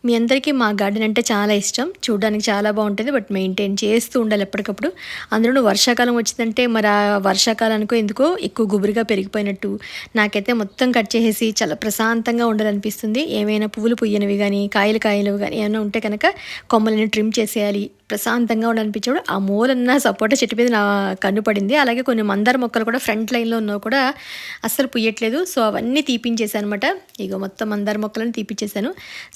మీ అందరికీ మా గార్డెన్ అంటే చాలా ఇష్టం. చూడడానికి చాలా బాగుంటుంది. బట్ మెయింటైన్ చేస్తూ ఉండాలి ఎప్పటికప్పుడు. అందులోనూ వర్షాకాలం వచ్చిందంటే మరి ఆ వర్షాకాలానికో ఎందుకో ఎక్కువ గుబురుగా పెరిగిపోయినట్టు నాకైతే మొత్తం కట్ చేసేసి చాలా ప్రశాంతంగా ఉండాలనిపిస్తుంది. ఏమైనా పువ్వులు పుయ్యనివి కానీ కాయలు కాయనివి కానీ ఏమైనా ఉంటే కనుక కొమ్మలని ట్రిమ్ చేసేయాలి, ప్రశాంతంగా ఉండాలనిపించాడు. ఆ మూలన్న సపోటా చెట్టు మీద నా కన్ను పడింది. అలాగే కొన్ని మందార మొక్కలు కూడా ఫ్రంట్ లైన్లో ఉన్నవి కూడా అస్సలు పుయ్యట్లేదు. సో అవన్నీ తీపించేసాను అనమాట. ఇక మొత్తం మందార మొక్కలను తీపిచ్చేసాను.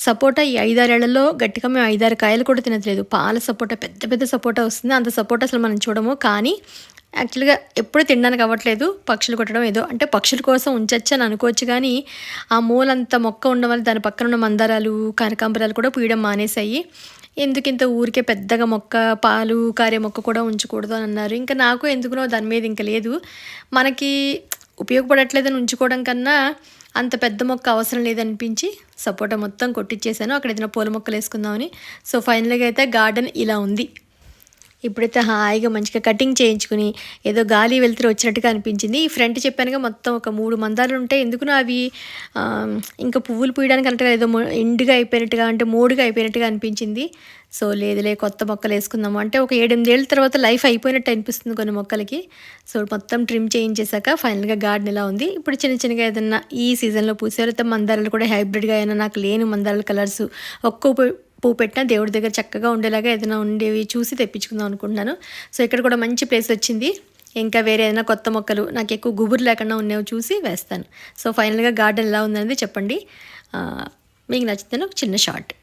సపోటా ఈ 5-6 ఏళ్లలో గట్టిగా మేము 5-6 కాయలు కూడా తినట్లేదు. పాల సపోటా పెద్ద పెద్ద సపోటా వస్తుంది. అంత సపోటా అసలు మనం చూడము. కానీ యాక్చువల్గా ఎప్పుడు తినడానికి అవ్వట్లేదు. పక్షులు కొట్టడం ఏదో అంటే పక్షుల కోసం ఉంచచ్చు అని అనుకోవచ్చు. కానీ ఆ మూలంత మొక్క ఉండడం వల్ల దాని పక్కన ఉన్న మందారాలు కనకాంబరాలు కూడా పూయడం మానేశాయి. ఎందుకింత ఊరికే పెద్దగా మొక్క పాలు కారే మొక్క కూడా ఉంచకూడదు అని అన్నారు. ఇంకా నాకు ఎందుకునో దాని మీద ఇంకా లేదు. మనకి ఉపయోగపడట్లేదని ఉంచుకోవడం కన్నా అంత పెద్ద మొక్క అవసరం లేదనిపించి సపోటా మొత్తం కొట్టించేసాను. అక్కడ ఏదైనా పూల మొక్కలు వేసుకుందామని. సో ఫైనల్గా అయితే గార్డెన్ ఇలా ఉంది. ఇప్పుడైతే హాయిగా మంచిగా కటింగ్ చేయించుకుని ఏదో గాలి వెళ్తురు వచ్చినట్టుగా అనిపించింది. ఈ ఫ్రంట్ చెప్పానుగా మొత్తం ఒక 3 మందారాలు ఉంటాయి. ఎందుకునో అవి ఇంకా పువ్వులు పూయడానికి అన్నట్టుగా ఏదో ఎండుగా అయిపోయినట్టుగా అంటే మోడుగా అయిపోయినట్టుగా అనిపించింది. సో లేదులే కొత్త మొక్కలు వేసుకుందాము అంటే ఒక 7-8 ఏళ్ళ తర్వాత లైఫ్ అయిపోయినట్టు అనిపిస్తుంది కొన్ని మొక్కలకి. సో మొత్తం ట్రిమ్ చేయించేశాక ఫైనల్గా గార్డెన్ ఇలా ఉంది. ఇప్పుడు చిన్న చిన్నగా ఏదన్నా ఈ సీజన్లో పూసేవారైతే మందారాలు కూడా హైబ్రిడ్గా అయినా నాకు లేని మందారాల కలర్స్ ఒక్కో పువ్వు పెట్టినా దేవుడి దగ్గర చక్కగా ఉండేలాగా ఏదైనా ఉండేవి చూసి తెప్పించుకుందాం అనుకుంటున్నాను. సో ఇక్కడ కూడా మంచి ప్లేస్ వచ్చింది. ఇంకా వేరే ఏదైనా కొత్త మొక్కలు నాకు ఎక్కువ గుబురు లేకుండా ఉన్నవి చూసి వేస్తాను. సో ఫైనల్గా గార్డెన్ ఎలా ఉందనేది చెప్పండి. మీకు నచ్చితే ఒక చిన్న షార్ట్.